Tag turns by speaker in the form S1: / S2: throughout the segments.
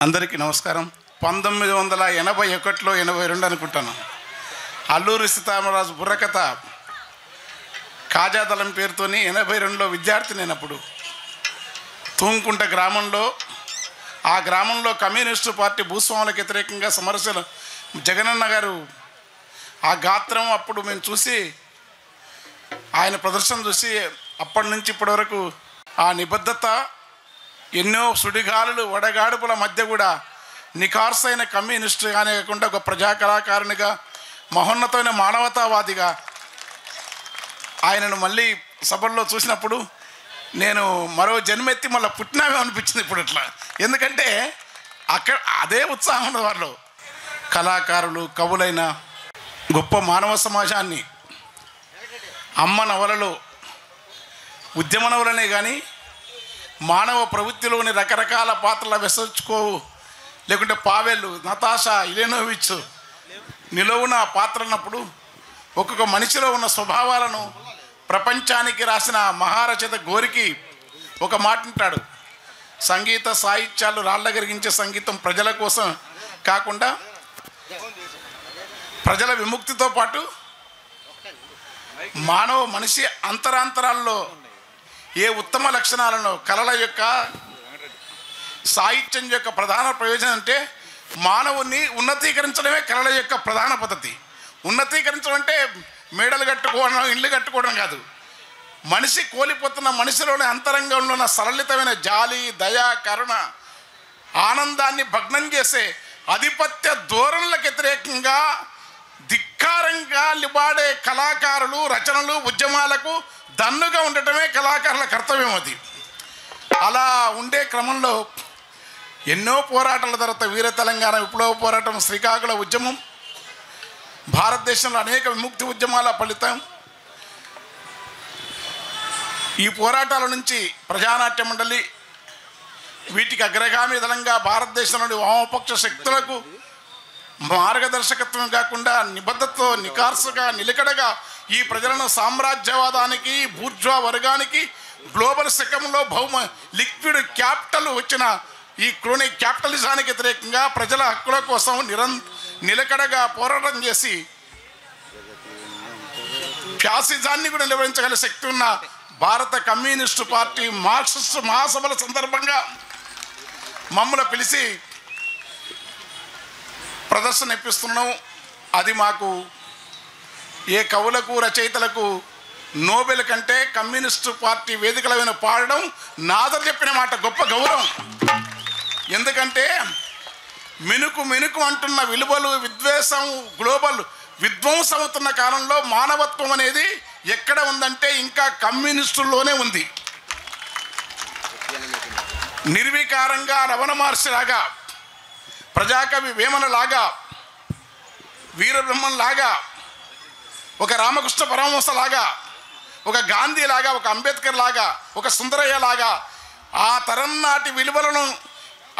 S1: అందరికీ నమస్కారం. 1981లో 82 అనుకుంటాను. అల్లూరి సీతారామరాజు బుర్రకథ కాజాదళం పేరుతోని 82లో విద్యార్థి నేనప్పుడు తూంకుంట గ్రామంలో, ఆ గ్రామంలో కమ్యూనిస్టు పార్టీ భూస్వాములకు వ్యతిరేకంగా సమరశల జగనన్న గారు ఆ గాత్రం అప్పుడు మేము చూసి, ఆయన ప్రదర్శన చూసి అప్పటి నుంచి ఇప్పటి వరకు ఆ నిబద్ధత, ఎన్నో సుడిగాలులు వడగాడుపుల మధ్య కూడా నిఖార్సైన కమ్యూనిస్టుగానే కాకుండా ఒక ప్రజా కళాకారునిగా, మహోన్నతమైన మానవతావాదిగా ఆయనను మళ్ళీ సభల్లో చూసినప్పుడు నేను మరో జన్మెత్తి మళ్ళీ పుట్టినామే అనిపించింది ఇప్పుడు ఇట్లా. ఎందుకంటే అక్కడ అదే ఉత్సాహం ఉంది వాళ్ళు. కళాకారులు, కవులైన గొప్ప మానవ సమాజాన్ని అమ్మ నవలలో, ఉద్యమ నవలనే కానీ మానవ ప్రవృత్తిలోని రకరకాల పాత్రల వెసర్చుకోవు, లేకుంటే పావెళ్ళు, నతాషా, ఇలేనోవిచ్ నిలువున పాత్రన్నప్పుడు ఒక్కొక్క మనిషిలో ఉన్న స్వభావాలను ప్రపంచానికి రాసిన మహారచయిత గోరికి ఒక మాట అంటాడు: సంగీత సాహిత్యాలు రాళ్ళగరిగించే సంగీతం ప్రజల కోసం కాకుండా ప్రజల విముక్తితో పాటు మానవ మనిషి అంతరాంతరాల్లో ఏ ఉత్తమ లక్షణాలను, కళల యొక్క, సాహిత్యం యొక్క ప్రధాన ప్రయోజనం అంటే మానవుని ఉన్నతీకరించడమే కళల యొక్క ప్రధాన పద్ధతి. ఉన్నతీకరించడం అంటే మేడలు కట్టుకోవడం, ఇళ్ళు కట్టుకోవడం కాదు. మనిషి కోల్పోతున్న మనిషిలోని అంతరంగంలో ఉన్న సరళితమైన జాలి, దయ, కరుణ, ఆనందాన్ని భగ్నం చేసే ఆధిపత్య ధోరణులకు వ్యతిరేకంగా ధిక్కారంగా లిబాడే కళాకారులు, రచనలు, ఉద్యమాలకు దన్నుగా ఉండటమే కళాకారుల కర్తవ్యం. అది అలా ఉండే క్రమంలో ఎన్నో పోరాటాల తర్వాత వీర తెలంగాణ విప్లవ పోరాటం, శ్రీకాకుళ ఉద్యమం, భారతదేశంలో అనేక విముక్తి ఉద్యమాల ఫలితం. ఈ పోరాటాల నుంచి ప్రజానాట్య మండలి, వీటికి అగ్రగామి దళంగా భారతదేశంలోని వామపక్ష శక్తులకు మార్గదర్శకత్వం కాకుండా నిబద్ధతతో, నిఖార్సుగా, నిలకడగా ఈ ప్రజలను సామ్రాజ్యవాదానికి, బూర్జ్వా వర్గానికి, గ్లోబల్ శకంలో లిక్విడ్ క్యాపిటల్ వచ్చిన ఈ క్రోనిక్ క్యాపిటలిజానికి వ్యతిరేకంగా ప్రజల హక్కుల కోసం నిలకడగా పోరాటం చేసి ఫ్యాసిజాన్ని కూడా నిర్వహించగల శక్తి ఉన్న భారత కమ్యూనిస్టు పార్టీ మార్క్సిస్టు మహాసభల సందర్భంగా మమ్మల్ని పిలిచి ప్రదర్శన ఇప్పిస్తున్నాం. అది మాకు ఏ కవులకు, రచయితలకు నోబెల్ కంటే కమ్యూనిస్టు పార్టీ వేదికల మీద పాడడం నాదర్ చెప్పిన మాట గొప్ప గౌరవం. ఎందుకంటే మినుకు మినుకు అంటున్న విలువలు, విద్వేషం, గ్లోబల్ విధ్వంసం అవుతున్న కాలంలో మానవత్వం అనేది ఎక్కడ ఉందంటే ఇంకా కమ్యూనిస్టుల్లోనే ఉంది. నిర్వికారంగా రమణ మహర్షిలాగా, ప్రజాకవి వేమనలాగా, వీరబ్రహ్మన్లాగా, ఒక రామకృష్ణ పరమహంసలాగా, ఒక గాంధీలాగా, ఒక అంబేద్కర్ లాగా, ఒక సుందరయ్య లాగా ఆ తరం నాటి విలువలను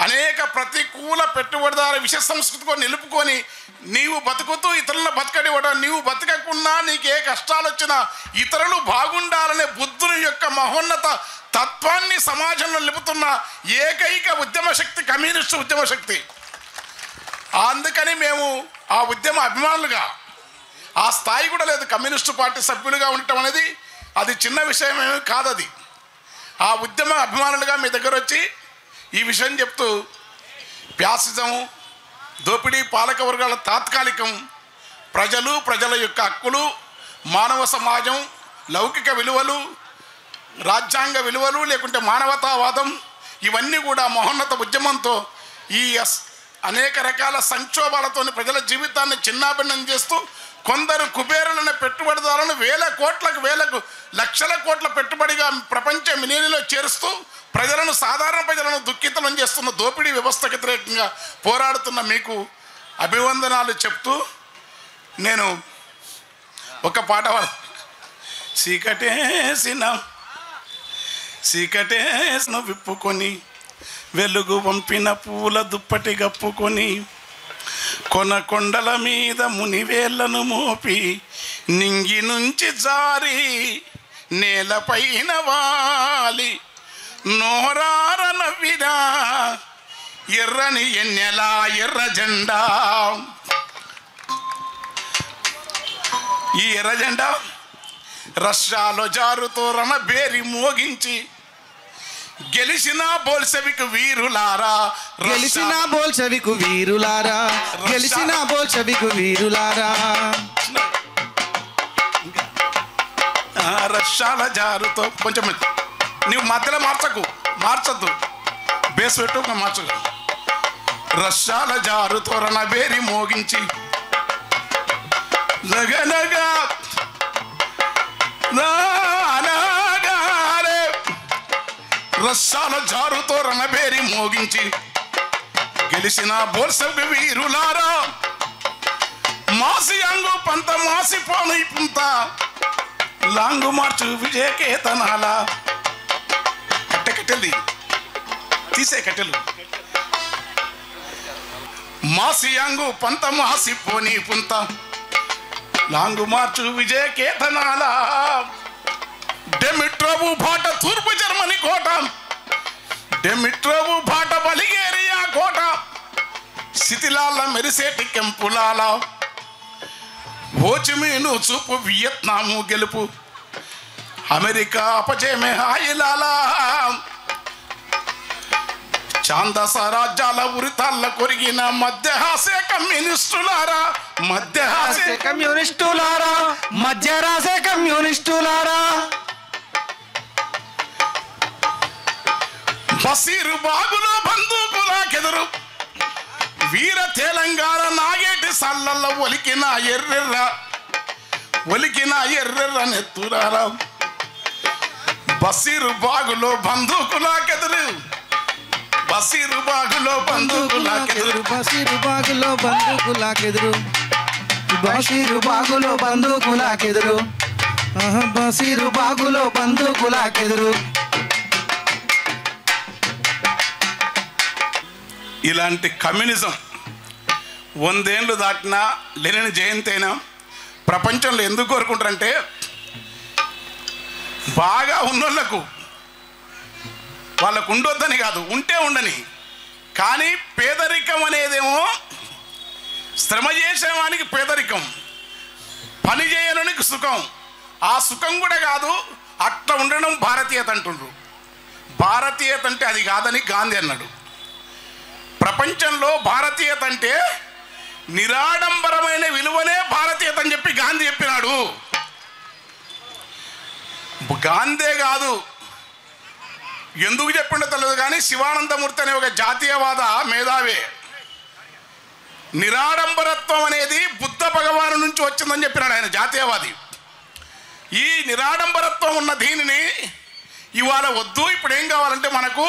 S1: అనేక ప్రతికూల పెట్టుబడిదారు విష సంస్కృతితో నిలుపుకొని నీవు బతుకుతూ ఇతరులను బతకనివ్వడం, నీవు బతకకుండా నీకు ఏ కష్టాలు వచ్చినా ఇతరులు బాగుండాలనే బుద్ధుని యొక్క మహోన్నత తత్వాన్ని సమాజంలో నిలుపుతున్న ఏకైక ఉద్యమ శక్తి కమ్యూనిస్టు ఉద్యమ శక్తి. అందుకని మేము ఆ ఉద్యమ అభిమానులుగా, ఆ స్థాయి కూడా లేదు కమ్యూనిస్టు పార్టీ సభ్యులుగా ఉండటం అనేది, అది చిన్న విషయం ఏమీ కాదు. అది ఆ ఉద్యమ అభిమానులుగా మీ దగ్గర వచ్చి ఈ విషయం చెప్తూ, ఫ్యాసిజం, దోపిడీ పాలక వర్గాల తాత్కాలికం, ప్రజలు, ప్రజల యొక్క హక్కులు, మానవ సమాజం, లౌకిక విలువలు, రాజ్యాంగ విలువలు, లేకుంటే మానవతావాదం, ఇవన్నీ కూడా మహోన్నత ఉద్యమంతో ఈ అనేక రకాల సంక్షోభాలతో ప్రజల జీవితాన్ని చిన్నాభిన్నం చేస్తూ కొందరు కుబేరులను, పెట్టుబడిదారులను వేలకు లక్షల కోట్ల పెట్టుబడిగా ప్రపంచ మినేనిలో చేరుస్తూ ప్రజలను, సాధారణ ప్రజలను దుఃఖితం చేస్తున్న దోపిడీ వ్యవస్థకు వ్యతిరేకంగా పోరాడుతున్న మీకు అభివందనాలు చెప్తూ నేను ఒక పాట చీకటేసిన విప్పుకొని వెలుగు పంపిన పూల దుప్పటి గప్పుకొని కొండల మీద మునివేళ్లను మోపి నింగి నుంచి జారి నేలపైన వాలి నోరార నవ్వినా ఎర్రని ఎన్నెల ఎర్ర జెండా. ఈ ఎర్ర జెండా రష్యాలో జారుతో రణబేరి మోగించి గెలిచిన బోల్షెవిక్ వీరులారా,
S2: గెలిచిన బోల్షెవిక్ వీరులారా, గెలిచిన బోల్షెవిక్ వీరులారా.
S1: రష్యాల జారుతో కొంచెం నువ్వు మధ్యలో మార్చద్దు, బేస్ పెట్టు మార్చు. రష్యాల జారుతో రణబేరి మోగించి జగనగా రష్యాల జారుతో రణబేరి మోగించి గెలిచిన బోల్షెవిక్ వీరులారా, మాసి అంగు పంత మాసిపోను పుంత లాంగు మార్చు విజయకేతనాల. కట్టెలు తీసే కట్టెలు. మాసి అంగు పంత మాసిపోని పుంత లాంగు మార్చు విజయకేతనాల. డెమిట్రోవు బాట తూర్పు జర్మనీ కోట, డెమిట్రోవు బాట బలిగేరియా కోట, శిథిలాల మెరిసేటి కెంపులాల. హోచిమీను చూపు వియత్నాము గెలుపు, అమెరికా అపజయమే హాయిలాలా. ఛాందస రాజ్యాల ఉరితాళ్ళ కొరిగిన మధ్యహాసే కమ్యూనిస్టులారా, మధ్యహాసే
S2: కమ్యూనిస్టులారా, మధ్యరాసే కమ్యూనిస్టులారా.
S1: బసీరు బాగులో బందూకులాకెదురు, వీర తెలంగాణ నాగేటి సల్లల్లో ఒలికిన ఎర్రెర్ర నెత్తురారా. బసీరు బాగులో బందూకులాకెదురు, బసీరు బాగులో బందూకులాకెదురు,
S2: బసీరు బాగులో బందూకులాకెదురు, బసీరు బాగులో బందూకులాకెదురు, బసీరు బాగులో బందూకులాకెదురు.
S1: ఇలాంటి కమ్యూనిజం 100 ఏళ్ళు దాటినా లెనిన్ జయంతి అయినా ప్రపంచంలో ఎందుకు కోరుకుంటారంటే, బాగా ఉన్నోళ్లకు వాళ్ళకు ఉండొద్దని కాదు, ఉంటే ఉండని. కానీ పేదరికం అనేదేమో శ్రమ చేసేవానికి పేదరికం, పని చేయడానికి సుఖం. ఆ సుఖం కూడా కాదు, అట్లా ఉండడం భారతీయత అంటుండ్రు. భారతీయత అంటే అది కాదని గాంధీ అన్నాడు. ప్రపంచంలో భారతీయత అంటే నిరాడంబరమైన విలువనే భారతీయత అని చెప్పి గాంధీ చెప్పినాడు. గాంధీ కాదు, ఎందుకు చెప్పిండో తెలియదు కానీ శివానందమూర్తి అనే ఒక జాతీయవాద మేధావి నిరాడంబరత్వం అనేది బుద్ధ భగవాను నుంచి వచ్చిందని చెప్పినాడు ఆయన, జాతీయవాది. ఈ నిరాడంబరత్వం ఉన్న దీనిని ఇవాళ వద్దు, ఇప్పుడు ఏం కావాలంటే మనకు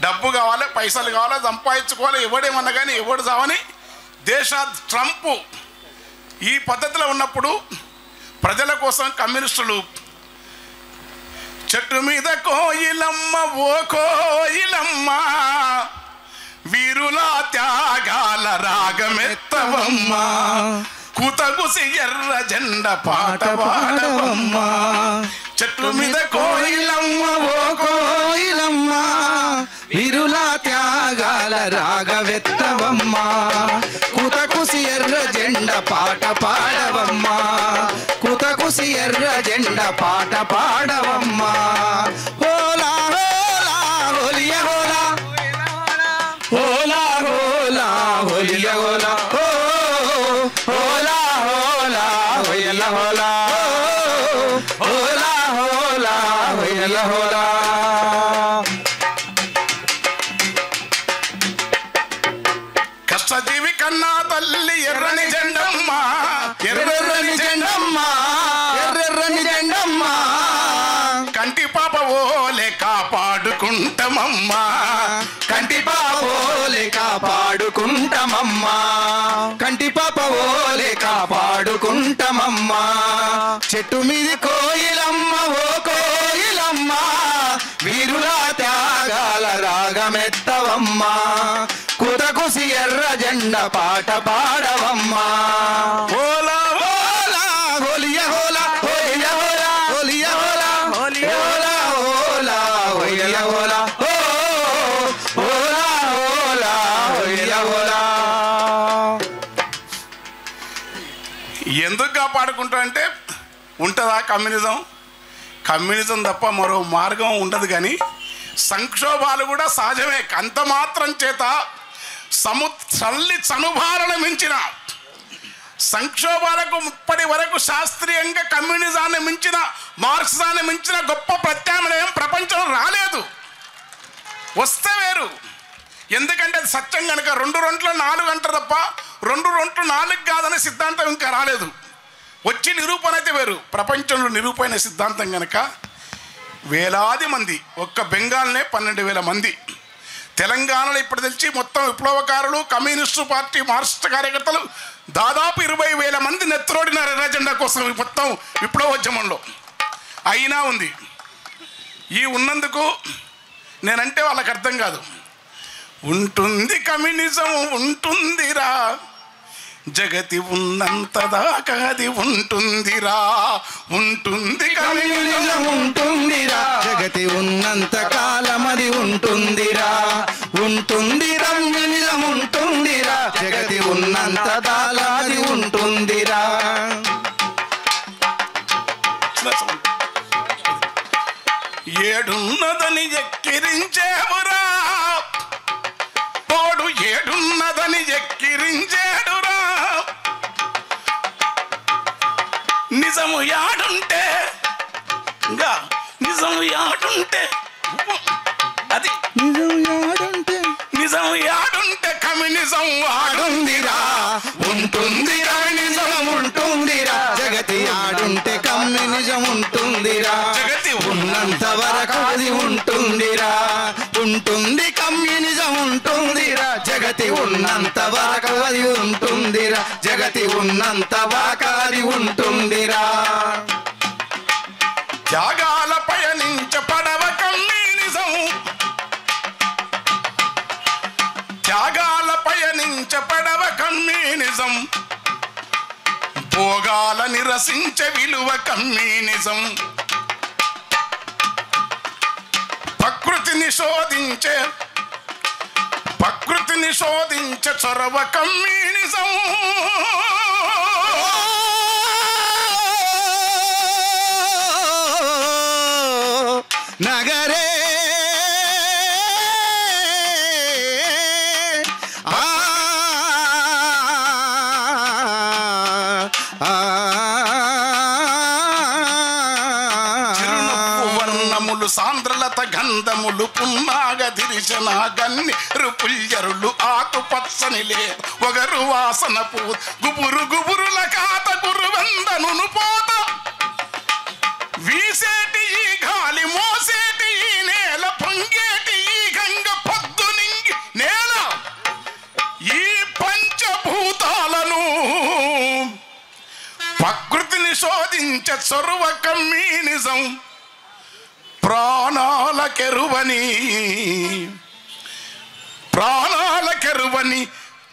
S1: డబ్బు కావాలి, పైసలు కావాలి, సంపాదించుకోవాలి, ఎవడేమన్నా కానీ ఎవడు చావని దేశ ట్రంప్ ఈ పద్ధతిలో ఉన్నప్పుడు ప్రజల కోసం కమ్యూనిస్టులు చెట్టు మీద కోయిలమ్మ ఓ కోయిలమ్మ, వీరుల త్యాగాల రాగమెత్తవమ్మ, కుతగుసి ఎర్ర జెండ పాట పాడవమ్మ. చెట్టు మీద కోయిలమ్మ ఓ
S2: కోయిలమ్మ, వీరుల త్యాగాల రాగవెత్తవమ్మ, కుతకుసి ఎర్ర జెండ పాట పాడవమ్మ, కుతకుసి ఎర్ర జెండ పాట పాడవమ్మ. హోలా హోలా హోలియ హోలా, హోలా హోలా హోలియ హోలా, హోలా హోలా హోయల హోలా, హోలా హోలా హోయల హోలా.
S1: కష్టజీవి కన్నా తల్లి ఎర్రని జెండమ్మ,
S2: ఎర్రెర్రని జెండమ్మ, ఎర్రెర్రని జెండమ్మ,
S1: కంటి పాప ఓలే కాపాడుకుంటామమ్మ,
S2: కంటి పాపోలే కాపాడుకుంటామమ్మ, కంటి పాపవోలే కాపాడుకుంటామమ్మ. చెట్టు మీది కోయిలమ్మ ఓ కోయిలమ్మ, వీరుల త్యాగాల రాగమెత్తవమ్మ, కుతకుసి ఎర్ర జెండ పాట పాడవమ్మ.
S1: ఓలా
S2: హోలా హోలియ హోలా, హోలియ హోలా, హోలియ హోలా, హోలియ హోలా, హోలా హోలియ హోలా, హోలా
S1: ఎందుకు కాపాడుకుంటా అంటే ఉంటుందా కమ్యూనిజం? కమ్యూనిజం తప్ప మరో మార్గం ఉండదు. కానీ సంక్షోభాలు కూడా సహజమే. అంత మాత్రం చేత చల్లి చనుభారణ మించిన సంక్షోభాలకు ఇప్పటి వరకు శాస్త్రీయంగా కమ్యూనిజాన్ని మించిన, మార్క్సిజాన్ని మించిన గొప్ప ప్రత్యామ్నాయం ప్రపంచం రాలేదు. వస్తే వేరు. ఎందుకంటే అది సత్యం కనుక. 2 2 4 అంటారు తప్ప 2 2 4 కాదనే సిద్ధాంతం ఇంకా రాలేదు. వచ్చి నిరూపణ అయితే వేరు. ప్రపంచంలో నిరూపణ సిద్ధాంతం కనుక వేలాది మంది, ఒక్క బెంగాల్నే 12,000 మంది, తెలంగాణలో ఇప్పుడు తెలిసి మొత్తం విప్లవకారులు, కమ్యూనిస్టు పార్టీ, మార్క్సిస్ట్ కార్యకర్తలు దాదాపు 20,000 మంది నెత్తరోడినారు ఎర్ర జెండా కోసం మొత్తం విప్లవోద్యమంలో. అయినా ఉంది. ఈ ఉన్నందుకు నేనంటే వాళ్ళకి అర్థం కాదు. ఉంటుంది కమ్యూనిజం ఉంటుందిరా, జగతి ఉన్నంత దాకా అది ఉంటుందిరా. ఉంటుంది
S2: కమ్యూనిజం ఉంటుందిరా, జగతి ఉన్నంత కాలం అది ఉంటుందిరా. ఉంటుంది కమ్యూనిజం ఉంటుందిరా, జగతి ఉన్నంత కాలం అది ఉంటుందిరా.
S1: ఏడున్నదని ఎక్కిరించేవురా, తోడు ఏడున్నదని ఎక్కిరించేడురా. నిజము యాడుంటే, ఇంకా నిజము యాడుంటే, అది నిజం యాడుంటే కమ్యూనిజం ఆడుందిరా.
S2: ఉంటుంది కమ్యూనిజం ఉంటుందిరా, జగతి ఆడుంటే కమ్యూనిజం ఉంటుందిరా.
S1: జగతి
S2: ఉన్నంత వరకు అది ఉంటుందిరా. ఉంటుంది కమ్యూనిజం ఉంటుందిరా, జగతి ఉన్నంత వరకు అది ఉంటుందిరా. జగతి ఉన్నంత వరకు అది ఉంటుందిరా.
S1: త్యాగాల పయనించ పడవ కమ్యూనిజం, త్యాగాల పయనించ పడవ కమ్యూనిజం, భోగాల నిరసించే విలువ కమ్యూనిజం, ప్రకృతిని శోధించే చొరవ కమ్యూనిజం.
S2: నగరే
S1: వర్ణములు సాంద్రలత గంధములు పున్నాగ దిరిశన గన్ని రుపుల్యరులు ఆకుపచ్చని లే ఒగరు వాసన పూ గుబురు గుబురుల కాత గురువందను పోత వీసేటి ఈ గాలి మోసేటి ఈ నేల పొంగేటి ఈ గంగ పొద్దు నింగి నేల ఈ పంచభూతాలను ప్రకృతిని శోధించే చొరవ కమ్యూనిజం. ప్రాణాలకెరువని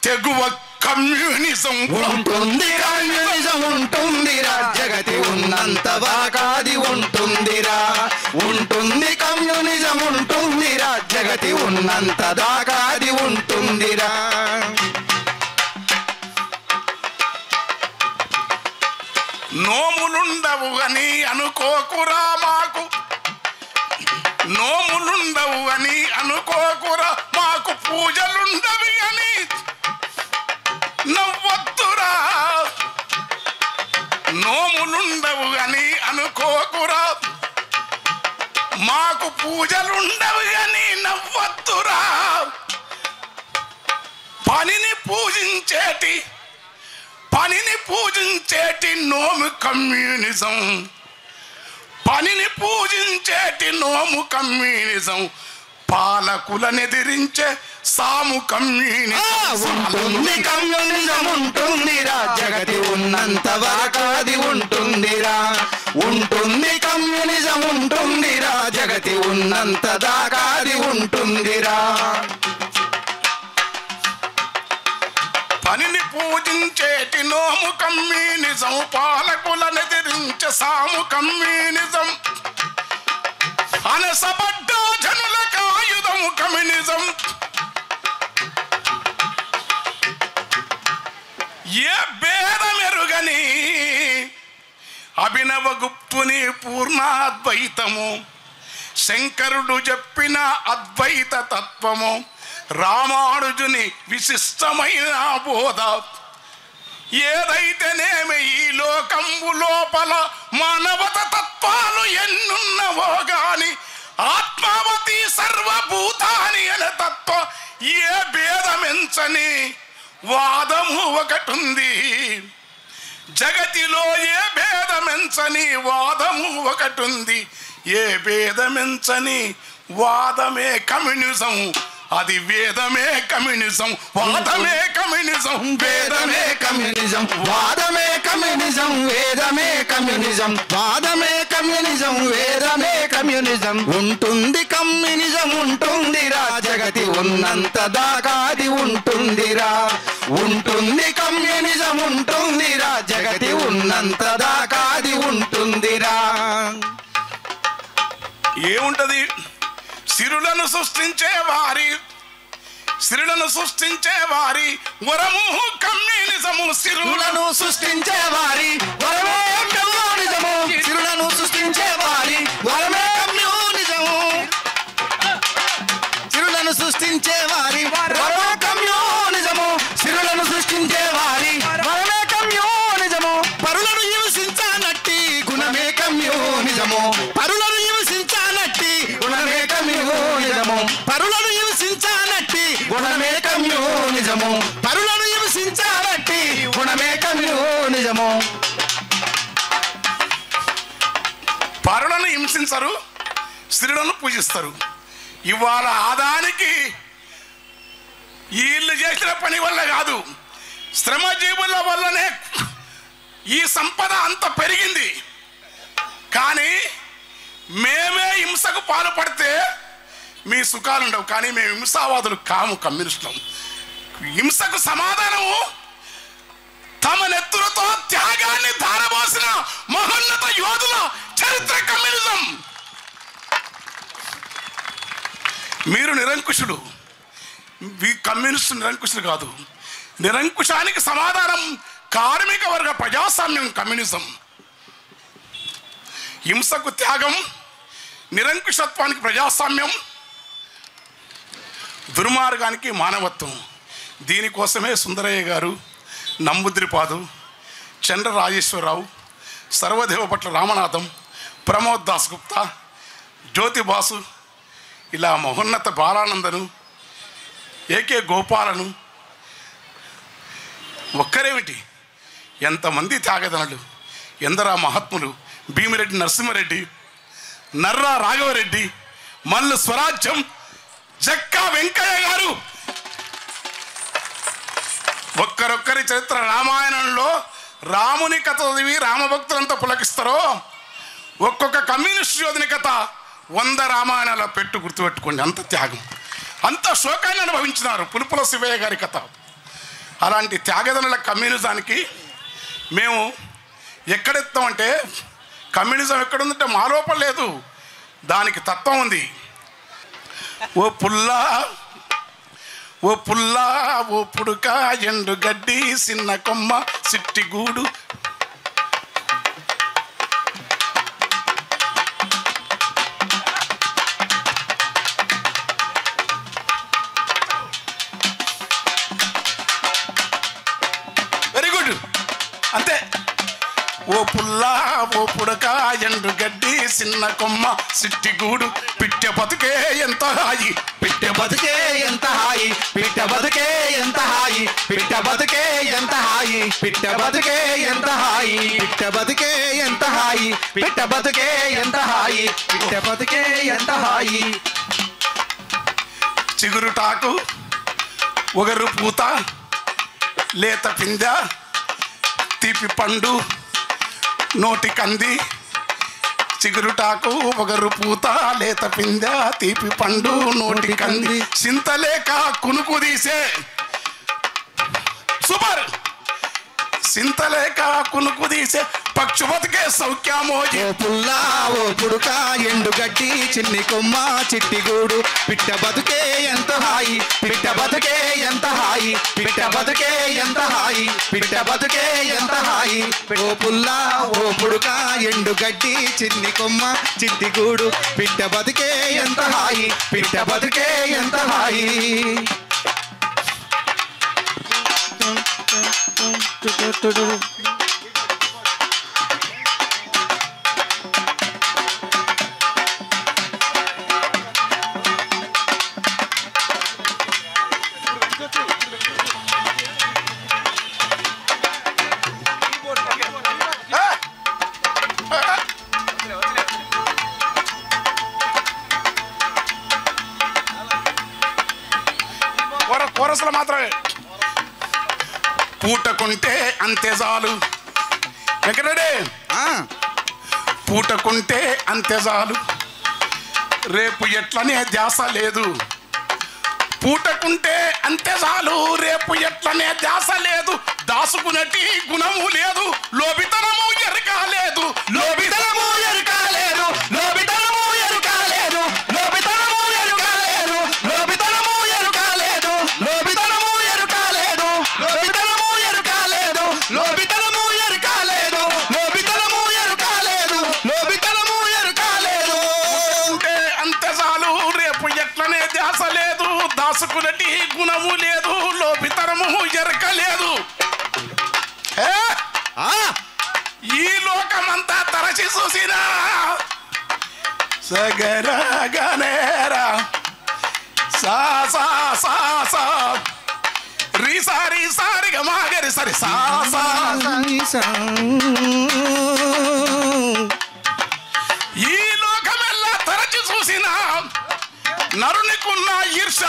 S1: తెగువ కమ్యూనిజం
S2: ఉంటుంది. కమ్యూనిజం ఉంటుందిరా, జగతి ఉన్నంత వరకు అది ఉంటుందిరా. ఉంటుంది కమ్యూనిజం ఉంటుందిరా, జగతి ఉన్నంత దాకా అది ఉంటుందిరా.
S1: నోములుండవు అని అనుకోకురా మాకు, నోములుండవు అని అనుకోకురా మాకు, పూజలుండవి అని నవ్వొద్దురా. నోములుండవు అని అనుకోకురా మాకు, పూజలుండవు అని నవ్వొద్దురా. పనిని పూజించేటి నోము కమ్యూనిజం, పనిని పూజించేటి నోము కమ్యూనిజం, పాలకులనెదిరించే సాము కమ్యూనిజం.
S2: ఉంటుంది కమ్యూనిజం ఉంటుందిరా, జగతి ఉన్నంత వరకు అది ఉంటుందిరా. ఉంటుంది కమ్యూనిజం ఉంటుందిరా, జగతి ఉన్నంత దాకా అది ఉంటుందిరా.
S1: పనిని పూజించేటి నోము కమ్యూనిజం, పాలకులనెదిరించే సాము కమ్యూనిజం, అనసబడ్డ జనులకు ఆయుధము కమ్యూనిజం. ఏ భేదమెరుగని అభినవ గుప్తుని పూర్ణాద్వైతము, శంకరుడు చెప్పిన అద్వైత తత్వము, రామానుజుని విశిష్టమైన బోధ. ఏదైతేనేమి ఈ లోకంబు లోపల మానవత తత్వాలు ఎన్నున్నవో గాని ఆత్మావతి సర్వభూతాని అనే తత్వం ఏ భేదమెంచని వాదము ఒకటుంది. జగతిలో ఏ భేదమెంచని వాదము ఒకటుంది. ఏ భేదమెంచని వాదమే కమ్యూనిజం, అది వేదమే కమ్యూనిజం, వాదమే కమ్యూనిజం,
S2: వేదమే కమ్యూనిజం, వాదమే కమ్యూనిజం, వేదమే కమ్యూనిజం, వాదమే కమ్యూనిజం, వేదమే కమ్యూనిజం. ఉంటుంది కమ్యూనిజం ఉంటుందిరా, జగతి ఉన్నంత దాకాది ఉంటుందిరా. ఉంటుంది కమ్యూనిజం ఉంటుందిరా, జగతి ఉన్నంత దాకాది ఉంటుందిరా.
S1: ఏముంటది? సిరులను సృష్టించే వారి వరము కమ్యూనిజము.
S2: సిరులను సృష్టించే వారి వరమే కమ్యూనిజము, సిరులను సృష్టించే వారి వరమే కమ్యూనిజము, సిరులను సృష్టించే వారి వరమే కమ్యూనిజము, సిరులను సృష్టించే వారి వరమే కమ్యూనిజము. పరులను హింసించనట్టి గుణమే కమ్యూనిజము, పరులను హింసించనట్టి గుణమే కమ్యూనిజము, పరులను హింసించనట్టి గుణమే కమ్యూనిజము, పరులను హింసించనట్టి గుణమే కమ్యూనిజము.
S1: పరులను హింసించరు, స్త్రీలను పూజిస్తారు. ఇవాళ ఆదానికి వీళ్ళు చేసిన పని వల్ల కాదు, శ్రమజీవుల వల్లనే ఈ సంపద అంత పెరిగింది. కానీ మేమే హింసకు పాల్పడితే మీ సుఖాలు ఉండవు. కానీ మేము హింసావాదులు కాము, కమ్యూనిస్టులం. హింసకు సమాధానము తమ నెత్తులతో త్యాగాన్ని ధారపోసిన మహోన్నత యోధుల చరిత్ర కమ్యూనిజం. మీరు నిరంకుశుడు, కమ్యూనిస్టు నిరంకుశుడు కాదు. నిరంకుశానికి సమాధానం కార్మిక వర్గ ప్రజాస్వామ్యం, కమ్యూనిజం. హింసకు త్యాగం, నిరంకుశత్వానికి ప్రజాస్వామ్యం, దుర్మార్గానికి మానవత్వం. దీనికోసమే సుందరయ్య గారు, నంబుద్రిపాదు, చంద్ర రాజేశ్వరరావు, సర్వదేవపట్ల రామనాథం, ప్రమోద్ దాస్ గుప్తా, జ్యోతిబాసు, ఇలా మహోన్నత బాలానందను, ఏకే గోపాలను, ఒక్కరేమిటి ఎంతమంది త్యాగదనులు, ఎందరా మహాత్ములు. భీమిరెడ్డి నరసింహారెడ్డి, నర్రా రాఘవరెడ్డి, మల్లు స్వరాజ్యం, జక్కా వెంకయ్య గారు. ఒక్కరొక్కరి చరిత్ర. రామాయణంలో రాముని కథ చదివి రామభక్తులంతా పులకిస్తారో, ఒక్కొక్క కమ్యూనిస్ట్ యోధుని కథ 100 రామాయణాల పెట్టు, గుర్తుపెట్టుకోండి. అంత త్యాగం, అంత శోకాన్ని అనుభవించినారు. పులుపుల శివయ్య గారి కథ. అలాంటి త్యాగదనుల కమ్యూనిజానికి మేము ఎక్కడెత్తామంటే, కమ్యూనిజం ఎక్కడుందంటే మా లోపల లేదు, దానికి తత్వం ఉంది. ఓ పుల్లా ఓ పుల్లా ఓ పుడుక ఎండు గడ్డి సిన్న కొమ్మ సిట్టిగూడు. వెరీ గుడ్, అంతే. ఓ పుల్లా ఓ పుడక ఎండు గడ్డి సిన్న కొమ్మ సిట్టిగూడు, పిట్టె బతుకే ఎంత హాయి,
S2: పిట్ట బతుకే ఎంత హాయి, పిట్ట బతుకే ఎంత హాయి, పిట్ట బతుకే ఎంత హాయి, పిట్ట బతుకే ఎంత హాయి, పిట్ట బతుకే ఎంత హాయి, పిట్ట బతుకే ఎంత హాయి, పిట్ట బతుకే ఎంత హాయి.
S1: చిగురుటాకు ఒగరు పూత లేత పింద తీపి పండు నోటి కంది. చిగురుటాకు ఒగరు పూత లేత పింద తీపి పండు నోటి కంది. సింతలేక కునుకు తీసే, సూపర్. సింతలేక కునుకు తీసే పక్షు బతికే సౌఖ్యమోజి.
S2: ఓ పుల్లా ఓ పుడుక ఎండు గడ్డి చిన్ని కొమ్మ చిట్టిగూడు, పిట్ట బతుకే ఎంత హాయి, పిట్ట బతుకే ఎంత హాయి, పిట్ట బతుకే ఎంత హాయి పిట్ట బతుకే ఎంత హాయి ఓ పుల్ల ఓ పుడుక ఎండు గడ్డి చిన్ని కొమ్మ చిట్టి గూడు పిట్ట బతుకే ఎంత హాయి పిట్ట బతుకే ఎంత హాయి
S1: కోరసులు మాత్రమే పూటకుంటే అంతే చాలు ఎక్కడే పూటకుంటే అంతే చాలు రేపు ఎట్లనే ధ్యాస లేదు పూటకుంటే అంతే చాలు రేపు ఎట్లనే ధ్యాస లేదు దాసుకునటి గుణము లేదు లోబితనము ఎరుక లేదు లోబితనము ఎరుక లేదు లోబితనము ఎరుక లేదు లోబితనము ఎరుక లేదు లోబితనము ఎరుక లేదు లోబితనము ఎరుక లేదు లోబితనము ఎరుక లేదు లోబితనము ఎరుక లేదు లోబితనము ఎరుక లేదు లోబితనము ఎరుక లేదు ఉంటే అంతే చాలు రేపు ఎట్లనే ధ్యాస లేదు దాసుకునటి గుణము లేదు లోబితనము ఎరుక లేదు ఈ లోకమంతా తరచి చూసినా సగరగనేరా సా సా సా సా రీ సారి సారిగా మాగరి సరి సా సా ఈ లోకమెల్లా తరచి చూసినా నరునికున్న ఈర్ష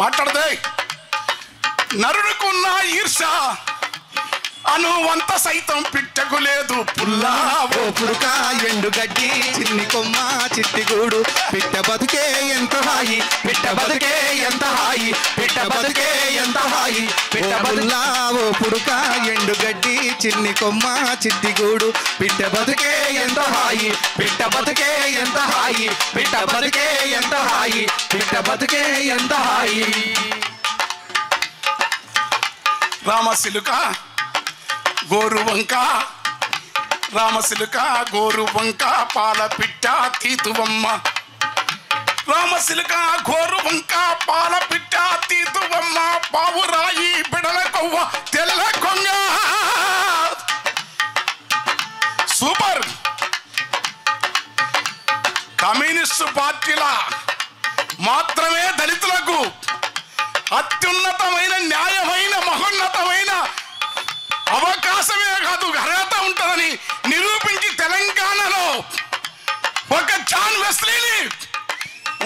S1: మాట్లాడదే నరునికున్న ఈర్ష అనువంత సైతం పిట్టకు లేదు పుల్లా
S2: ఓ పుడుక ఎండు గడ్డి చిన్ని కొమ్మ చిట్టి గూడు పిట్ట బతుకే ఎంత హాయి పిట్ట బతుకే ఎంత హాయి పిట్ట బతుకే ఎంత హాయి పిట్ట పుల్లా ఓ పుడుక ఎండు గడ్డి చిన్ని కొమ్మ చిట్టి గూడు పిట్ట బతుకే ఎంత హాయి పిట్ట బతుకే ఎంత హాయి పిట్ట బతుకే ఎంత హాయి పిట్ట బతుకే ఎంత హాయి
S1: రామసిలుక గోరువంక రామసిలుక గోరువంక పాల పిట్ట తీతువమ్మ రామసిలుక గోరువంక పాల పిట్ట తీతువమ్మ పావురాయి బిడల కొవ్వ తెల్ల కొంగ సూపర్ కమ్యూనిస్టు పార్టీల మాత్రమే దళితులకు అత్యున్నతమైన న్యాయమైన మహోన్నతమైన అవకాశమే కాదు అర్హత ఉంటుందని నిరూపించి తెలంగాణలో ఒక జాన్ వెస్లీని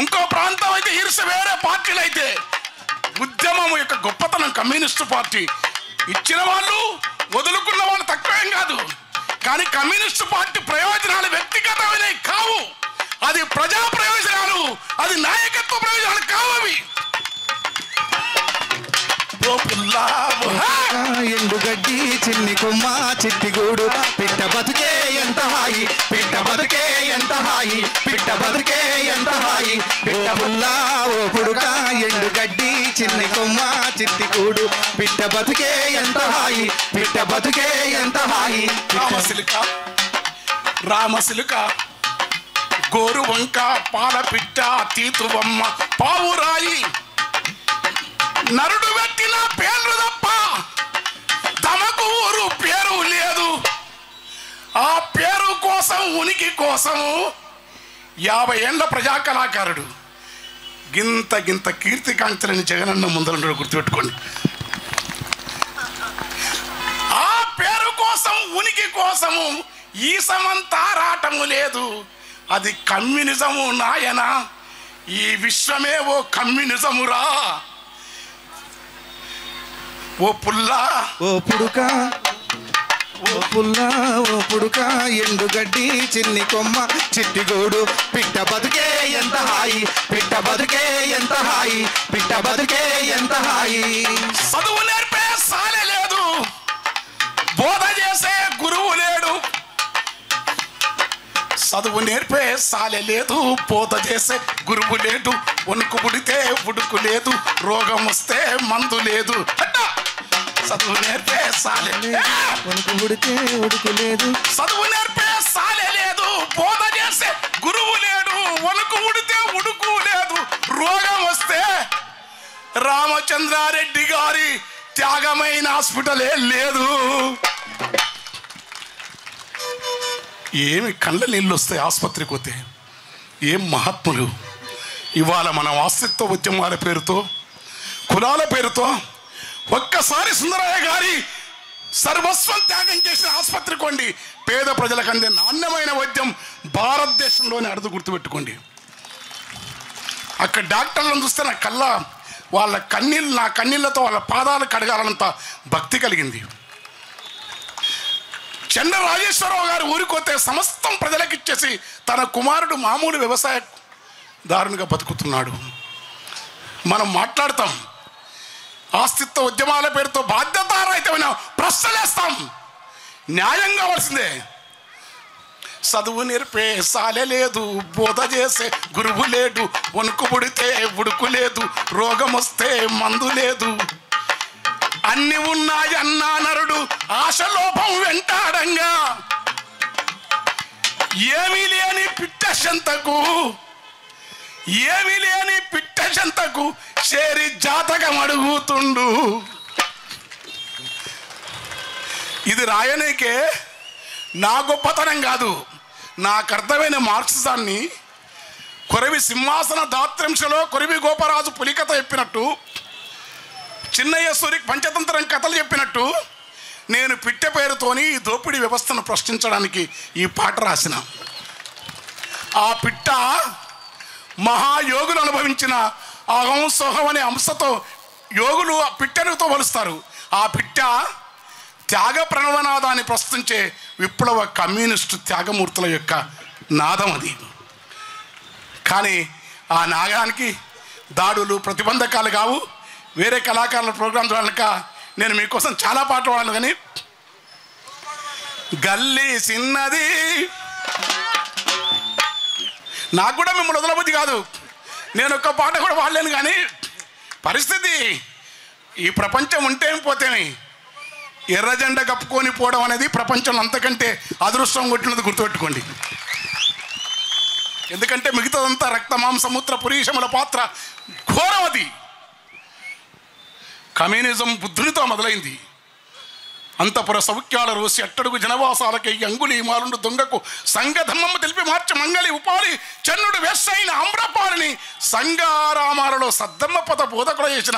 S1: ఇంకో ప్రాంతం అయితే ఈర్ష వేరే పార్టీలు అయితే ఉద్యమం యొక్క గొప్పతనం కమ్యూనిస్టు పార్టీ ఇచ్చిన వాళ్ళు వదులుకున్న వాళ్ళు తక్కువేం కాదు కానీ కమ్యూనిస్టు పార్టీ ప్రయోజనాలు వ్యక్తిగతమైనవి కావు అది ప్రజా ప్రయోజనాలు అది నాయకత్వ ప్రయోజనాలు కావు అవి
S2: ఎండు గడ్డి చిన్ని కొమ్మ చిట్టి గూడు పిట్ట బతుకే ఎంత హాయి పిట్ట బతుకే ఎంత హాయి పిట్ట బతుకే ఎంత హాయి పిట్ట పుల్లా ఓ పుడుక ఎండు గడ్డి చిన్ని కొమ్మ చిట్టి గూడు పిట్ట బతుకే ఎంత హాయి పిట్ట బతుకే ఎంత హాయి
S1: రామసిలుక రామసిలుక గోరువంక పాల పిట్ట తీతువమ్మ పావురాయి నరుడు పెట్టిన పేర్లు తప్ప తమకు ఊరు పేరు లేదు ఆ పేరు కోసం ఉనికి కోసం 50 ఏళ్ల ప్రజా కళాకారుడు గింత గింత కీర్తికాంక్షలని జగనన్న ముందర గుర్తుపెట్టుకోండి ఆ పేరు కోసం ఉనికి కోసము ఈ సమంతా రాటము లేదు అది కమ్యూనిజము నాయన ఈ విశ్వమే ఓ కమ్యూనిజమురా ఓ పుల్లా
S2: ఓ పుడుక ఓ పుల్లా ఓ పుడుక ఎండు గడ్డి చిన్ని కొమ్మ చిట్టి గూడు పిట్ట బతుకే ఎంత హాయి పిట్ట బతుకే ఎంత హాయి పిట్ట బతుకే ఎంత హాయి
S1: చదువు నేర్పే సాలే లేదు బోధ చేసే గురువు లేడు చదువు నేర్పే సాలె లేదు, పోత చేసే గురువు లేడు, వణుకు పుడితే ఉడుకు లేదు, రోగం వస్తే మందు లేదు. చదువు నేర్పే సాలె
S2: వణుకు పుడితే ఉడుకు లేదు,
S1: చదువు నేర్పే సాలె లేదు, పోత చేసే గురువు లేడు, వణుకు పుడితే ఉడుకు లేదు, రోగం వస్తే రామచంద్రారెడ్డి గారి త్యాగమైన హాస్పిటలే లేదు. ఏమి కళ్ళ నీళ్ళు వస్తాయి ఆసుపత్రికి పోతే. ఏం మహాత్ములు. ఇవాళ మనం ఆస్తిత్వ ఉద్యమాల పేరుతో, కులాల పేరుతో ఒక్కసారి సుందరయ్య గారి సర్వస్వం త్యాగం చేసిన ఆసుపత్రికి కొండి. పేద ప్రజలకు అందే నాణ్యమైన వైద్యం భారతదేశంలోనే అడుగు గుర్తుపెట్టుకోండి. అక్కడ డాక్టర్లను చూస్తే నా కళ్ళ వాళ్ళ కన్నీళ్ళు, నా కన్నీళ్లతో వాళ్ళ పాదాలు కడగాలన్నంత భక్తి కలిగింది. చెన్న రాజేశ్వరరావు గారు ఊరికొతే సమస్తం ప్రజలకు ఇచ్చేసి తన కుమారుడు మామూలు వ్యవసాయదారునిగా బతుకుతున్నాడు. మనం మాట్లాడతాం, ఆస్తిత్వ ఉద్యమాల పేరుతో బాధ్యతారహితమైన ప్రశ్నలేస్తాం. న్యాయం కావాల్సిందే. చదువు నేర్పే సాలె లేదు, బోధ చేసే గురువు లేడు, వణుకు పుడితే ఉడుకు లేదు, రోగం వస్తే మందు లేదు. అన్ని ఉన్నాయి అన్నా నరుడు ఆశలోభం వెంటాడంగా, ఏమీ లేని పిట్టశంతకు, ఏమీ లేని పిట్టశంతకు చేరి జాతకం అడుగుతుండు. ఇది రాయనికే నా గొప్పతనం కాదు, నాకు అర్థమైన మార్క్సిజాన్ని కొరవి సింహాసన దాత్రింశలో కొరవి గోపరాజు పులికథ చెప్పినట్టు, చిన్నయ్య సూరికి పంచతంత్రం కథలు చెప్పినట్టు, నేను పిట్టె పేరుతోని ఈ దోపిడీ వ్యవస్థను ప్రశ్నించడానికి ఈ పాట రాసిన. ఆ పిట్ట మహాయోగులు అనుభవించిన అహం సోహం అనే అంశతో యోగులు ఆ పిట్టెనుతో పోలుస్తారు. ఆ పిట్ట త్యాగ ప్రణవనాదాన్ని ప్రశ్నించే విప్లవ కమ్యూనిస్టు త్యాగమూర్తుల యొక్క నాదం అది. కానీ ఆ నాగానికి దాడులు ప్రతిబంధకాలు కావు. వేరే కళాకారుల ప్రోగ్రామ్స్ వాళ్ళక నేను మీకోసం చాలా పాటలు వాడాను. కానీ గల్లీ చిన్నది, నాకు కూడా మిమ్మల్ని వదలబుద్ధి కాదు, నేను ఒక్క పాట కూడా వాడలేను. కానీ పరిస్థితి, ఈ ప్రపంచం ఉంటేమి పోతేమి, ఎర్ర జెండా కప్పుకొని పోవడం అనేది ప్రపంచంలో అంతకంటే అదృష్టం కొట్టినది గుర్తుపెట్టుకోండి. ఎందుకంటే మిగతాదంతా రక్త మాంసముత్ర పురీషముల పాత్ర ఘోరం. అది కమ్యూనిజం బుద్ధునితో మొదలైంది. అంతపుర సౌఖ్యాల రోసి అట్టడుగు జనవాసాలకి అంగులి మాలుండు దొంగకు సంఘధమ్మము తెలిపి మార్చి మంగళి ఉపాలి చన్నుడు వెస్సైన అమ్రపాలిని సంఘారామాలలో సద్దమ్మ పద బోధకుడు చేసిన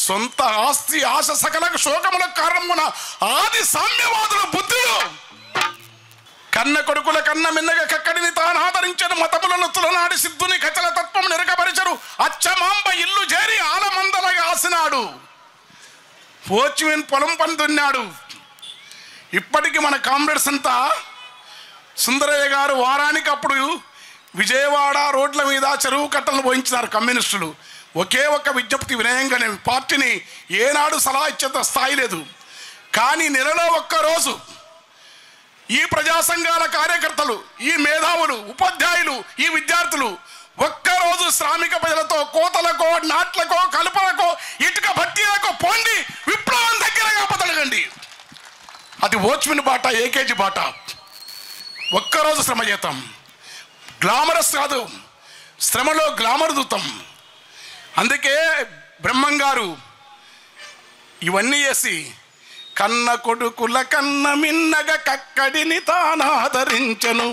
S1: సొంత ఆస్తి ఆశ సకలకు శోకములకు కారణమున ఆది సామ్యవాదులు బుద్ధులు కన్న కొడుకుల కన్న మిన్నగ కక్కడిని తాను ఆదరించను, మతములను తులనాడి సిద్ధుని కచల తత్వం నిరగపరిచరు, అచ్చమాంబ ఇల్లు చేరి ఆలమందలగా ఆసినాడు, పోచివిన్ పొలం పని దున్నాడు. ఇప్పటికీ మన కామ్రేడ్స్ అంతా సుందరయ్య గారు వారానికి అప్పుడు విజయవాడ రోడ్ల మీద చెరువు కట్టలను పోయించినారు కమ్యూనిస్టులు. ఒకే ఒక్క విజ్ఞప్తి వినయంగానే, పార్టీని ఏనాడు సలహా ఇచ్చేంత స్థాయి లేదు. కానీ నెలలో ఒక్కరోజు ఈ ప్రజా సంఘాల కార్యకర్తలు, ఈ మేధావులు, ఉపాధ్యాయులు, ఈ విద్యార్థులు ఒక్కరోజు శ్రామిక ప్రజలతో కోతలకో నాట్లకో కలుపలకో ఇటుక భట్టీలకో పోండి, విప్లవం దగ్గరగా బతలగండి. అది వాచ్మెన్ బాట, ఏకేజీ బాట. ఒక్కరోజు శ్రమ చేద్దాం. గ్లామరస్ కాదు, శ్రమలో గ్లామర్ దూతం. అందుకే బ్రహ్మం గారు ఇవన్నీ చేసి కన్న కొడుకుల కన్న మిన్నగ కక్కడిని తానాదరించను,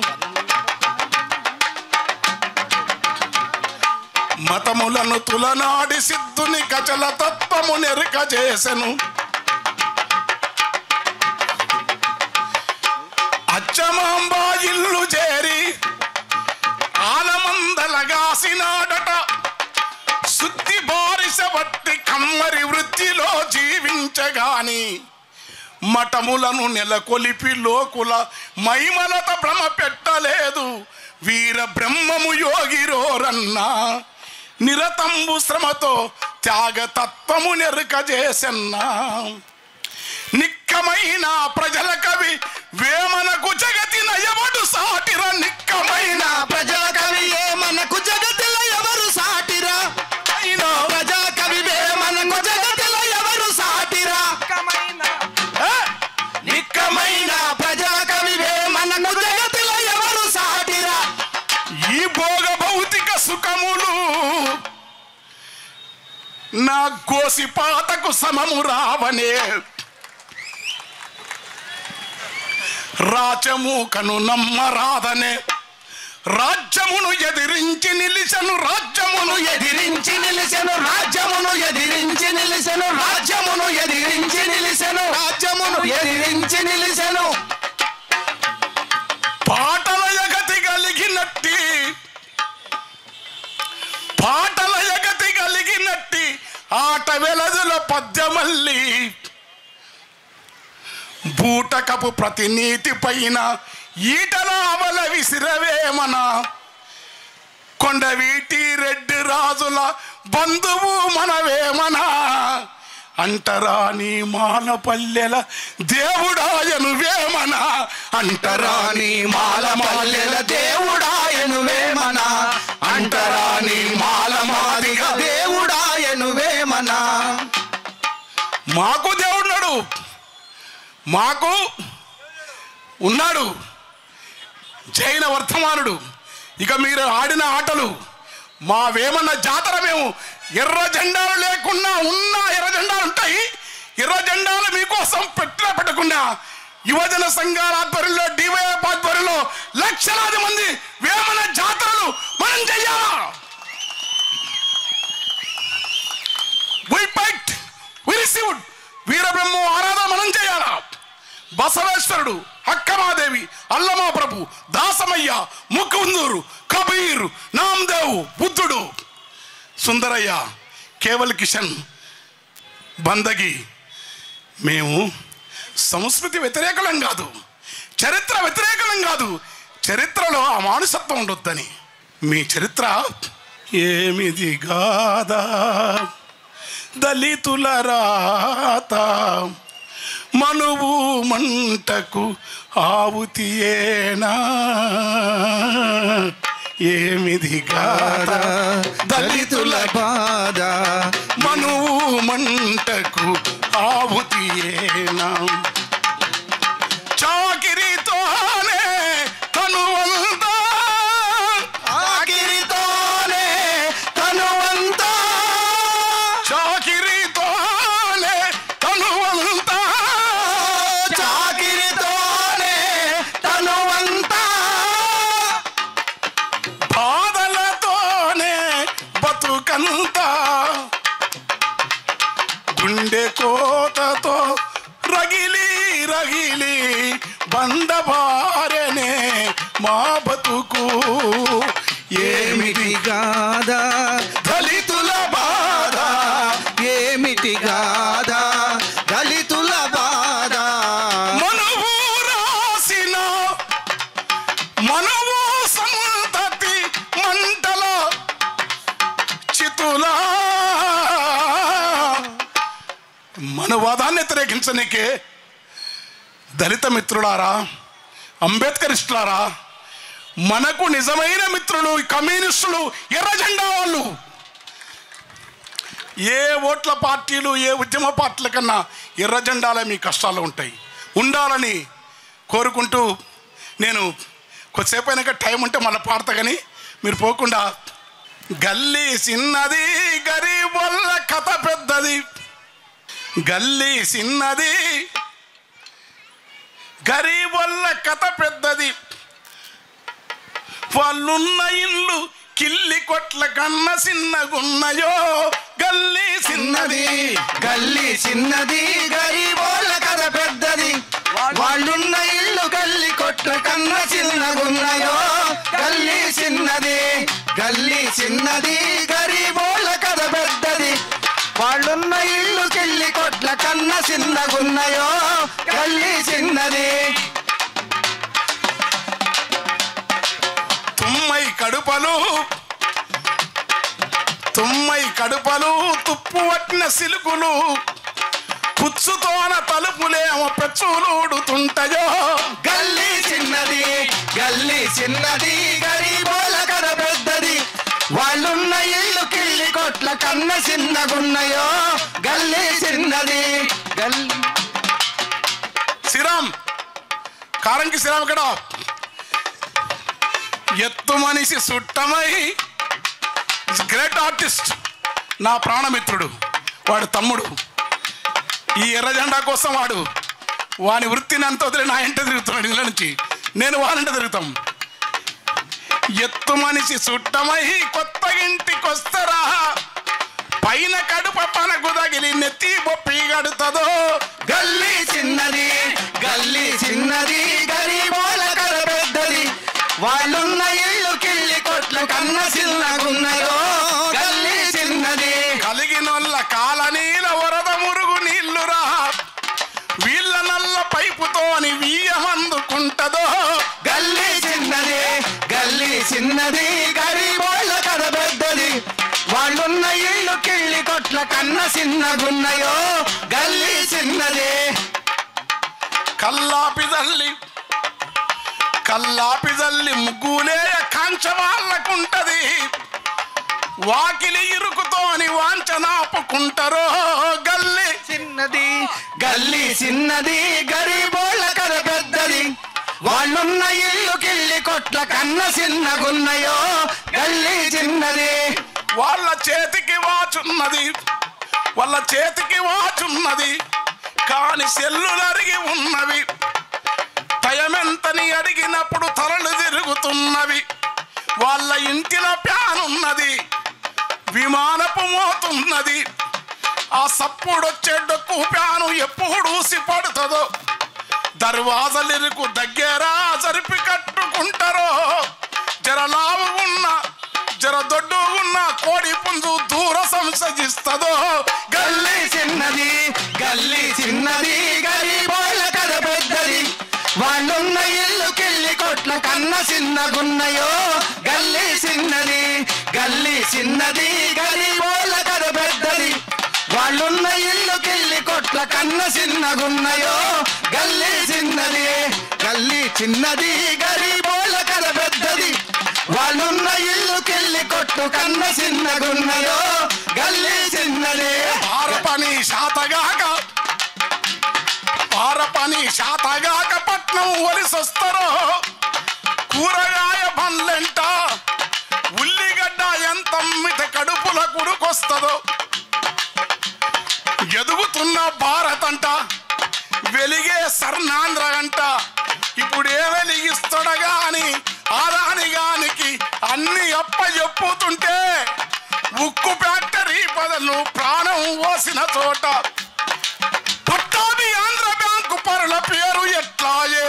S1: మతములను తులనాడి సిద్ధుని కచల తత్వము నెరుక చేసెను, అచ్చమాంబా ఇల్లు చేరి ఆలమందలగాసినాడట, శుద్ధి బారిస బట్టి కమ్మరి వృత్తిలో జీవించగాని మఠములను నెలకొలిపి లోకుల మైమలత భ్రమ పెట్టలేదు, వీర బ్రహ్మము యోగిరోరన్నా నిరతంబు శ్రమతో త్యాగతత్వము నెరుక చేసన్నా, నిక్కమైన ప్రజల కవి వేమనకు జగతిన ఎవడు సాటిరా నిక్కమైన
S2: ప్రజా కవి వేమనకు జగతిలో ఎవరు సాటిరా ప్రజా కవి వేమనకు జగతిలో ఎవరు సాటిరా నిక్కమైన ప్రజా కవి వేమనకు జగతిలో ఎవరు సాటిరా
S1: ఈ భోగ భౌతిక సుఖములు నా గోసి పాతకు సమము రావనే రాచమూకను నమ్మరాదనే రాజ్యమును ఎదిరించి నిలిచెను రాజ్యమును
S2: ఎదిరించి నిలిచెను రాజ్యమును ఎదిరించి నిలిచెను రాజ్యమును ఎదిరించి నిలిచెను రాజ్యమును ఎదిరించి నిలిచెను
S1: పాటల ఎగతి కలిగినట్టి పాటల ఎగతి కలిగినట్టి ఆట వెలదుల పద్యమల్లి బూటకపు ప్రతినీతి పైన ఈటలావల విసిరవేమన కొండవీటి రెడ్డి రాజుల బంధువు మనవేమన అంటరాని మాలపల్లెల దేవుడాయను వేమన
S2: అంటరాని మాలపల్లెల దేవుడాయను వేమన అంటరాని మాలమాదిగ దేవుడాయను వేమన
S1: మాకు దేవుడున్నాడు మాకు ఉన్నాడు జైన వర్ధమానుడు ఇక మీరు ఆడిన ఆటలు మా వేమన్న జాతర మేము ఎర్ర జెండాలు లేకుండా ఉన్న ఎర్ర జెండాలు ఉంటాయి ఎర్ర జెండాలు మీకోసం పెట్టకుండా యువజన సంఘాల ఆధ్వర్యంలో డివైఎఫ్ ఆధ్వర్యంలో లక్షలాది మంది వేమన జాతరలు మనం చెయ్యాలా వీరబ్రహ్మ ఆరాధన మనం చేయాలా బసవేశ్వరుడు అక్కమాదేవి అల్లమా ప్రభు దాసమయ్య ముకుందూరు కబీర్ నామదేవ్ బుద్ధుడు సుందరయ్య కేవల్ కిషన్ బందగి మేము సంస్కృతి వ్యతిరేకులం కాదు చరిత్ర వ్యతిరేకులం కాదు చరిత్రలో అమానుషత్వం ఉండొద్దని మీ చరిత్ర ఏమిది గాదా దళితుల రాత మనువు మంటకు ఆవుతియేనా ఏమిది గాథ
S2: దళితుల బాధ
S1: మనువు మంటకు ఆవుతియేనా చాకిరితోనే తనువంతా
S2: ఆకిరితోనే తనువంతా
S1: చాకిరితోనే తనువంతా
S2: చాకిరితోనే తనువంతా
S1: బాధలతోనే బతుకంతా గుండె కోతతో రగిలి రగిలి బండబారనే మా బతుకు
S2: ఏమిటి గాథ దళితుల బాధ ఏమిటి గాథ దళితుల బాధ
S1: మనువు రాసిన మనువు సంతతి మంటల చితులా మనవాదాన్ని వ్యతిరేకించనికే దళిత మిత్రులారా అంబేద్కరిస్టులారా మనకు నిజమైన మిత్రులు కమ్యూనిస్టులు ఎర్ర జెండా వాళ్ళు ఏ ఓట్ల పార్టీలు ఏ ఉద్యమ పార్టీల కన్నా ఎర్ర జెండాలే మీ కష్టాలు ఉంటాయి ఉండాలని కోరుకుంటూ నేను కొద్దిసేపు అయినాక టైం ఉంటే మళ్ళీ పాడతా కానీ మీరు పోకుండా గల్లీ చిన్నది గరీబోళ్ళ కథ పెద్దది గల్లీ చిన్నది గరీబోళ్ళ కథ పెద్దది వాళ్ళున్న ఇల్లు కిల్లి కొట్ల కన్న చిన్నగున్నయో గల్లీ చిన్నది
S2: గల్లీ చిన్నది గరీబోళ్ళ కథ పెద్దది వాళ్ళున్న ఇల్లు గల్లి కొట్ల కన్న చిన్నగున్నాయో గల్లీ చిన్నది గల్లీ చిన్నది గరీబోళ్ళ కథ పెద్దది వాళ్ళున్న ఇల్లు కిల్లి కొట్ల కన్న చిన్నగున్నాయో గల్లీ చిన్నది
S1: తుమ్మై కడుపలు తుప్పు పట్టిన సిలుకులు పుచ్చుతోన తలుపులేమో పెచ్చులుడుతుంటాయో.
S2: గల్లీ చిన్నది గల్లీ చిన్నది గరీబోల కథ పెద్దది, వాళ్ళున్న ఇల్లు కిల్లి కొట్ల కన్న చిన్నగున్నయో. గల్లీ చిన్నది గల్లీ.
S1: శ్రీరామ్ కారంకి శ్రీరామ్ ఇక్కడ ఎత్తు మనిషి సుట్టమై గ్రేట్ ఆర్టిస్ట్, నా ప్రాణమిత్రుడు, వాడు తమ్ముడు. ఈ ఎర్ర జెండా కోసం వాని వృత్తిని అంత వదిలి నా ఇంట తిరుగుతున్నాడు. ఇళ్ళ నుంచి నేను వానంట తిరుగుతాం. ఎత్తు మనిషి సుట్టమై కొత్త ఇంటికొస్తరా, పైన కడుప పనకు తగిలి నెత్తి బొప్పి గడుతుందో.
S2: గల్లీ చిన్నది గల్లీ చిన్నది గరీబోల కథ పెద్దది, వాళ్ళున్న ఇల్లు కిల్లి కొట్ల కన్న చిన్నగున్నయో. గల్లీ చిన్నది.
S1: కలిగినొల్ల కాలనీల వరద మురుగు నీళ్లురా, వీళ్ళ నల్ల పైపుతోని వీయమందుకుంటదో.
S2: గల్లీ చిన్నది గల్లీ చిన్నది గరీబోళ్ళ కథ పెద్దది, వాళ్ళున్న ఇల్లు కిళ్ళి కొట్ల కన్న చిన్నగున్నయో. గల్లీ చిన్నది.
S1: కల్లాపి జల్లి ముగ్గులే కాంచ వాళ్ళకుంటది, వాకిలి ఇరుకుతోని వాంచనాపుకుంటారో. గల్లీ
S2: చిన్నది గల్లీ చిన్నది గరీబోళ్ళ కథ పెద్దది, వాళ్ళున్న ఇల్లు కిళ్ళి కొట్ల కన్న చిన్నగున్నయో. గల్లీ చిన్నది.
S1: వాళ్ళ చేతికి వాచున్నది కాని సెల్లులరిగి ఉన్నవి, టయమెంతని అడిగినప్పుడు తలలు తిరుగుతున్నవి. వాళ్ళ ఇంటిలో ప్యానున్నది, విమానపు మోతున్నది, ఆ సప్పుడొచ్చే డొక్కు ప్యాను ఎప్పుడు ఊసి పడుతుందో. దర్వాజలిరుకు దగ్గర జరిపి కట్టుకుంటారో. జర లావు ఉన్న జర దొడ్డు ఉన్న కోడి పుంజు దూర సంసజిస్తుందో.
S2: గల్లీ చిన్నది గల్లీ చిన్నది గరీబోళ్ళ కథ పెద్దది, వాళ్ళున్న ఇల్లు కిళ్ళి కొట్ల కన్న చిన్నగున్నయో. గల్లీ చిన్నది గల్లీ చిన్నది గరీబోళ్ళ కథ పెద్దది, వాళ్ళున్న ఇల్లు కిళ్ళి కొట్ల కన్న చిన్నగున్నయో. గల్లీ చిన్నది గల్లీ చిన్నది గరీబోళ్ళ కథ పెద్దది, వాళ్ళున్న ఇల్లు కిళ్ళి కొట్టు కన్న చిన్నగున్నయో. గల్లీ చిన్నది.
S1: పారపని శాతగాక పట్నం ఒలిసొస్తారో. కూరగాయ బండ్లెంట ఉల్లిగడ్డ ఎంతమ్మిట కడుపుల కుడుకొస్తుందో. ఎదుగుతున్న భారత్ అంట, వెలిగే స్వర్ణాంధ్ర అంట, ఇప్పుడే వెలిగిస్తాడగా అని ఆదాని గానికి అన్ని చెప్పుతుంటే, ఉక్కు ఫ్యాక్టరీ బదులు ప్రాణం పోసిన చోట పట్టాభి ఆంధ్ర బ్యాంకు పరుల పేరు ఎట్లాయే.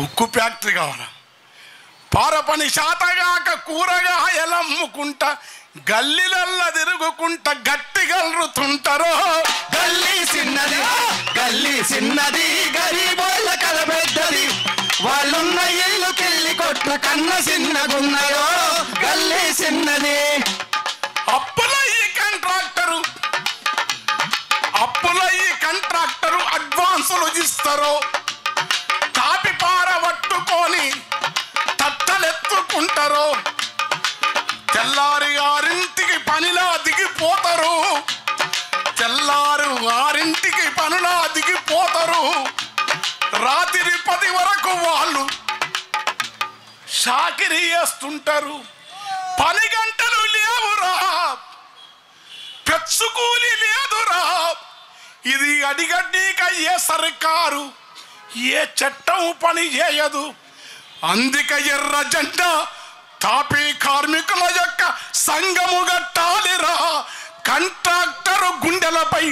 S1: ఉక్కు ఫ్యాక్టరీ కావాలా, పారపని శాతగాక కూరగాయలమ్ముకుంటా, గల్లీలల్ల తిరుగుకుంట గట్టి గల్రుతుంటారో.
S2: గల్లీ చిన్నది గల్లీ చిన్నది గరీబోళ్ళ కథ పెద్దది, వాళ్ళున్న ఇల్లు కిళ్ళి కొట్ల కన్న చిన్నగున్నయో. గల్లీ చిన్నది.
S1: అప్పుల ఈ కంట్రాక్టరు అడ్వాన్సులు ఇస్తారు, తాపి పార పట్టుకొని తట్టలెత్తుకుంటారు. తెల్లారి 6ంటికి పనిలా దిగిపోతారు. రాత్రి 10 వరకు వాళ్ళు షాకిరి చేస్తుంటారు. పని గంటలు లేవురా, పెచ్చుకూలి లేదురా. ఇది అడిగడ్డీకయ్యే సర్కారు, ఏ చట్టం పని చేయదు. అందుకే ఎర్ర జెండా తాపీ కార్మికుల యొక్క సంఘము గట్టాలిరా. కంట్రాక్టరు గుండెలపై,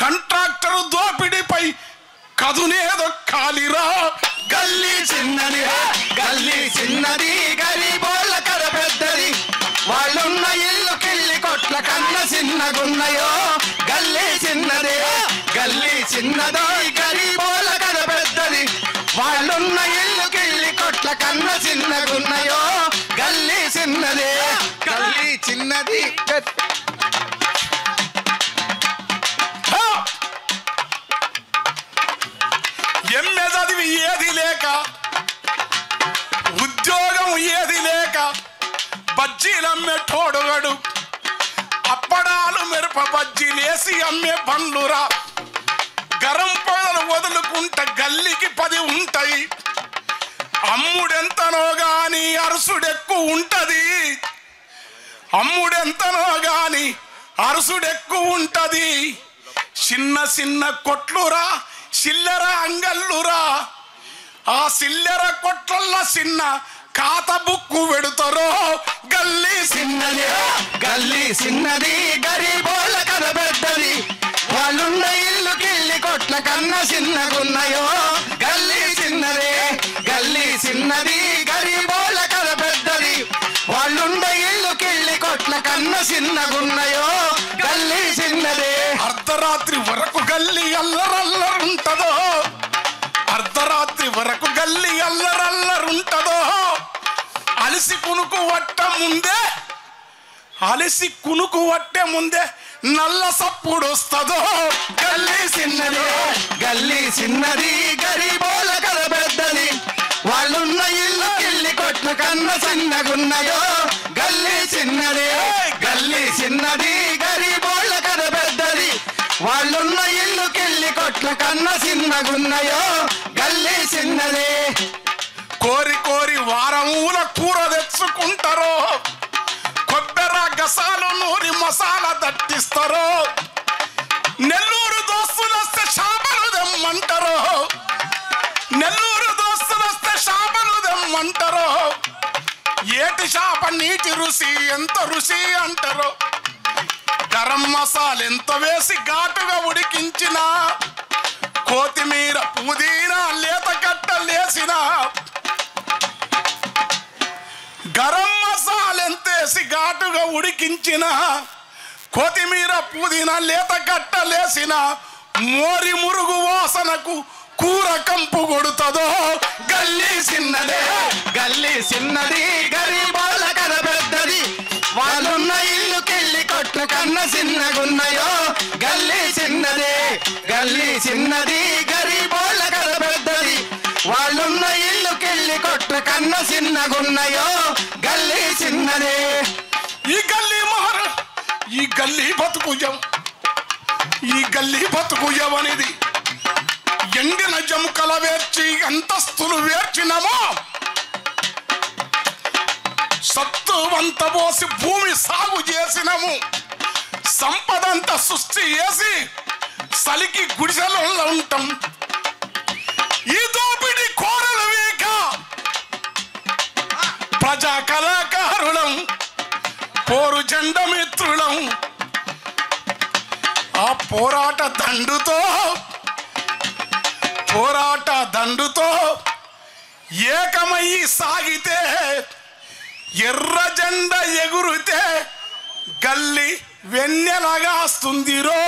S1: కంట్రాక్టరు దోపిడిపై కదునేదొక్కాలిరా.
S2: గల్లీ చిన్నది గల్లీ చిన్నది గరీబోళ్ళ కథ పెద్దది, వాళ్ళున్న ఇల్లు కిళ్ళి కొట్ల కన్న చిన్నగున్నయో. గల్లీ చిన్నది గల్లీ చిన్నదో గరీబోళ్ళ కథ పెద్దది, వాళ్ళున్న ఇల్లు కిళ్ళి కొట్ల కన్న చిన్నగున్నయో. గల్లీ చిన్నది గల్లీ చిన్నది.
S1: ఏది లేక ఉద్యోగం ఏది లేక బజ్జీలమ్మే తోడుగడు అప్పడాలు మిరప బజ్జీలేసి అమ్మే బండ్లురా గరం పొగలు వదులుకుంట గల్లికి 10 ఉంటాయి అమ్ముడెంతనో గాని అరుసుడెక్కువ ఉంటది అమ్ముడెంతనో గాని అరుసుడెక్కువ ఉంటది చిన్న చిన్న కొట్లురా చిల్లర అంగళ్ళురా ఆ చిల్లర కొట్లల్ల చిన్న కాత బుక్కు పెడతారో గల్లీ చిన్నది
S2: గల్లీ చిన్నది గరీబోళ్ళ కథ పెద్దది వాళ్ళున్న ఇల్లు కిల్లి కొట్ల కన్నా చిన్నగున్నాయో గల్లీ చిన్నదే గల్లీ చిన్నది గరీబోళ్ళ కథ పెద్దది వాళ్ళున్న ఇల్లు కిల్లి కొట్ల కన్నా చిన్నగున్నాయో గల్లీ చిన్నదే
S1: అర్ధరాత్రి వరకు గల్లీ అల్లరల్లరుంటదో అర్ధరాత్రి వరకు గల్లీ అల్లరల్లరుంటదో అలసి కునుకు వట్టే ముందే నల్ల సప్పుడు వస్తుందో
S2: గల్లీ చిన్నదే గల్లీ చిన్నది గరీబోళ్ళ కథ పెద్దది వాళ్ళున్న ఇల్లు కిల్లి కొట్ల కన్నా చిన్నగున్నాయో గల్లీ చిన్నదే గల్లీ చిన్నది గరీబోళ్ళ కథ పెద్దది వాళ్ళున్న ఇల్లు కిల్లి కొట్ల కన్నా చిన్నగున్నాయో గల్లీ చిన్నదే
S1: కోరి కోరి వారమూల కూర తెచ్చుకుంటారో కొబ్బెర గసాలు నూరి మసాలా దట్టిస్తారో నెల్లూరు దోస్తులు వస్తే చేపలు దెమ్మంటారో నెల్లూరు దోస్తులు వస్తే చేపలు దెమ్మంటారో ఏటి చేప నీటి రుచి ఎంత రుచి అంటారో గరం మసాలా ఎంత వేసి ఘాటుగా ఉడికించిన కొత్తిమీర పుదీనా లేత కట్టలేసిన గరం మసాలా ఎంతేసి ఘాటుగా ఉడికించిన కొత్తిమీర పుదీనా లేత కట్టలేసిన మోరి మురుగు వాసనకు కూర కంపు కొడుతుందో
S2: గల్లీ చిన్నదే గల్లీ చిన్నది గరీబోళ్ళ కథ పెద్దది వాళ్ళున్న ఇల్లు కిల్లి కొట్ల కన్నా చిన్నగున్నాయో గల్లీ చిన్నదే గల్లీ చిన్నది గరీబోళ్ళ కథ పెద్దది వాళ్ళున్న ఇల్లు కిల్లి కొట్ల కన్నా చిన్నగున్నాయో గల్లీ చిన్నదే
S1: ఈ గల్లీ బతుకుజం అనేది ఎండిన జముకల వేర్చి అంతస్తులు వేర్చినమో సత్తు వంత పోసి భూమి సాగు చేసినము సంపదంత సృష్టి చేసి సలికి గుడిసెలలో ఉంటాం ఈ దోపిడి కోరలు వేక ప్రజా కళాకారులం పోరు జెండ మిత్రులం ఆ పోరాట దండుతో ఏకమయ్యి సాగితే ఎర్ర జెండ ఎగురితే గల్లి వెన్నెలగా వస్తుందిరో